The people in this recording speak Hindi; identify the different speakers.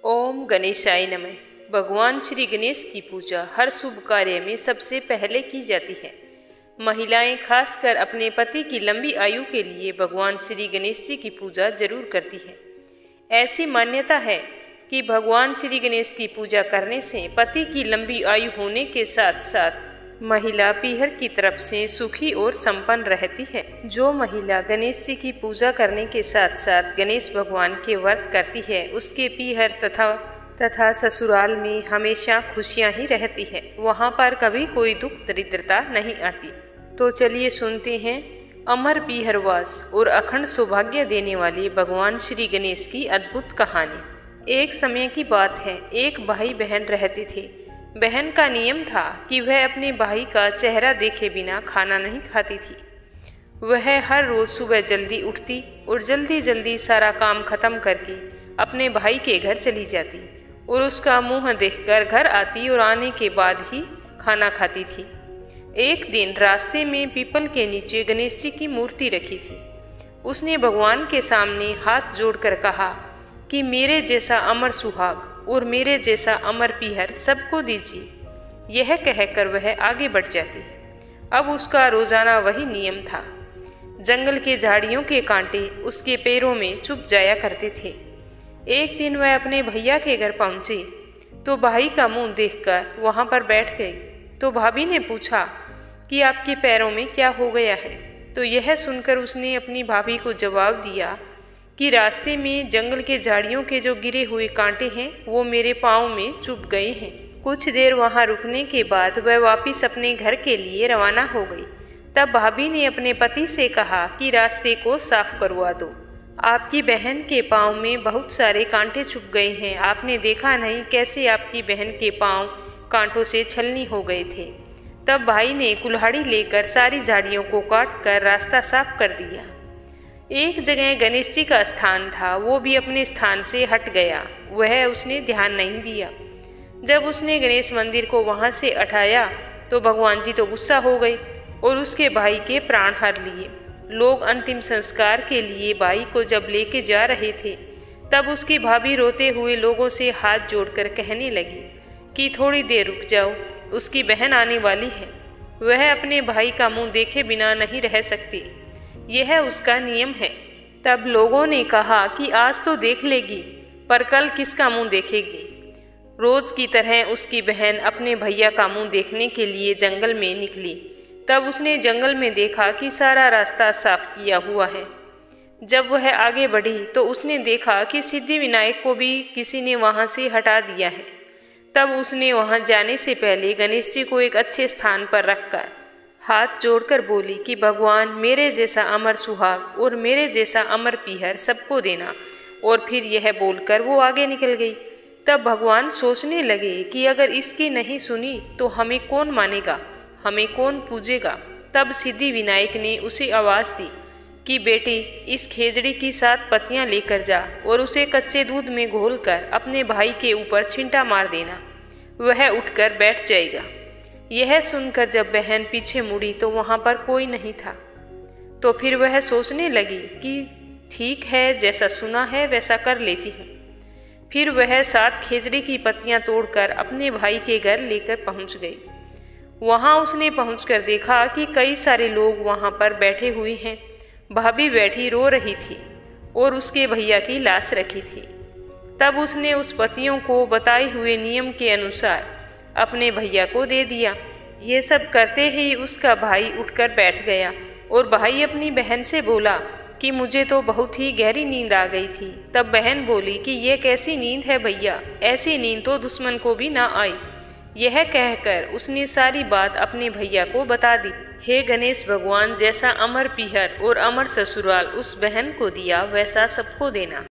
Speaker 1: ओम गणेशाय नमः। भगवान श्री गणेश की पूजा हर शुभ कार्य में सबसे पहले की जाती है। महिलाएं खासकर अपने पति की लंबी आयु के लिए भगवान श्री गणेश जी की पूजा जरूर करती है। ऐसी मान्यता है कि भगवान श्री गणेश की पूजा करने से पति की लंबी आयु होने के साथ साथ महिला पीहर की तरफ से सुखी और संपन्न रहती है। जो महिला गणेश जी की पूजा करने के साथ साथ गणेश भगवान के व्रत करती है, उसके पीहर तथा ससुराल में हमेशा खुशियां ही रहती है। वहां पर कभी कोई दुख दरिद्रता नहीं आती। तो चलिए सुनते हैं अमर पीहरवास और अखंड सौभाग्य देने वाले भगवान श्री गणेश की अद्भुत कहानी। एक समय की बात है, एक भाई बहन रहते थे। बहन का नियम था कि वह अपने भाई का चेहरा देखे बिना खाना नहीं खाती थी। वह हर रोज सुबह जल्दी उठती और जल्दी जल्दी सारा काम खत्म करके अपने भाई के घर चली जाती और उसका मुंह देखकर घर आती और आने के बाद ही खाना खाती थी। एक दिन रास्ते में पीपल के नीचे गणेश जी की मूर्ति रखी थी। उसने भगवान के सामने हाथ जोड़कर कहा कि मेरे जैसा अमर सुहाग और मेरे जैसा अमर पीहर सबको दीजिए। यह कहकर वह आगे बढ़ जाती। अब उसका रोजाना वही नियम था। जंगल के झाड़ियों के कांटे उसके पैरों में चुभ जाया करते थे। एक दिन वह अपने भैया के घर पहुंची तो भाई का मुंह देखकर वहां पर बैठ गई। तो भाभी ने पूछा कि आपके पैरों में क्या हो गया है। तो यह सुनकर उसने अपनी भाभी को जवाब दिया कि रास्ते में जंगल के झाड़ियों के जो गिरे हुए कांटे हैं वो मेरे पाँव में चुभ गए हैं। कुछ देर वहां रुकने के बाद वह वापस अपने घर के लिए रवाना हो गई। तब भाभी ने अपने पति से कहा कि रास्ते को साफ करवा दो। आपकी बहन के पाँव में बहुत सारे कांटे चुभ गए हैं। आपने देखा नहीं कैसे आपकी बहन के पाँव कांटों से छलनी हो गए थे। तब भाई ने कुल्हाड़ी लेकर सारी झाड़ियों को काट कर रास्ता साफ कर दिया। एक जगह गणेश जी का स्थान था, वो भी अपने स्थान से हट गया। वह उसने ध्यान नहीं दिया। जब उसने गणेश मंदिर को वहां से हटाया तो भगवान जी तो गुस्सा हो गए और उसके भाई के प्राण हर लिए। लोग अंतिम संस्कार के लिए भाई को जब लेके जा रहे थे तब उसकी भाभी रोते हुए लोगों से हाथ जोड़कर कहने लगी कि थोड़ी देर रुक जाओ, उसकी बहन आने वाली है। वह अपने भाई का मुंह देखे बिना नहीं रह सकती, यह उसका नियम है। तब लोगों ने कहा कि आज तो देख लेगी पर कल किसका मुंह देखेगी। रोज की तरह उसकी बहन अपने भैया का मुंह देखने के लिए जंगल में निकली। तब उसने जंगल में देखा कि सारा रास्ता साफ किया हुआ है। जब वह आगे बढ़ी तो उसने देखा कि सिद्धिविनायक को भी किसी ने वहां से हटा दिया है। तब उसने वहां जाने से पहले गणेश जी को एक अच्छे स्थान पर रखकर हाथ जोड़कर बोली कि भगवान मेरे जैसा अमर सुहाग और मेरे जैसा अमर पीहर सबको देना। और फिर यह बोलकर वो आगे निकल गई। तब भगवान सोचने लगे कि अगर इसकी नहीं सुनी तो हमें कौन मानेगा, हमें कौन पूजेगा। तब सिद्धिविनायक ने उसे आवाज दी कि बेटी, इस खेजड़ी की 7 पत्तियां लेकर जा और उसे कच्चे दूध में घोलकर अपने भाई के ऊपर छींटा मार देना, वह उठकर बैठ जाएगा। यह सुनकर जब बहन पीछे मुड़ी तो वहां पर कोई नहीं था। तो फिर वह सोचने लगी कि ठीक है, जैसा सुना है वैसा कर लेती हूँ। फिर वह 7 खेजड़ी की पत्तियां तोड़कर अपने भाई के घर लेकर पहुंच गई। वहां उसने पहुंचकर देखा कि कई सारे लोग वहां पर बैठे हुए हैं। भाभी बैठी रो रही थी और उसके भैया की लाश रखी थी। तब उसने उस पत्तियों को बताए हुए नियम के अनुसार अपने भैया को दे दिया। ये सब करते ही उसका भाई उठकर बैठ गया और भाई अपनी बहन से बोला कि मुझे तो बहुत ही गहरी नींद आ गई थी। तब बहन बोली कि ये कैसी नींद है भैया, ऐसी नींद तो दुश्मन को भी ना आई। यह कहकर उसने सारी बात अपने भैया को बता दी। हे गणेश भगवान, जैसा अमर पीहर और अमर ससुराल उस बहन को दिया वैसा सबको देना।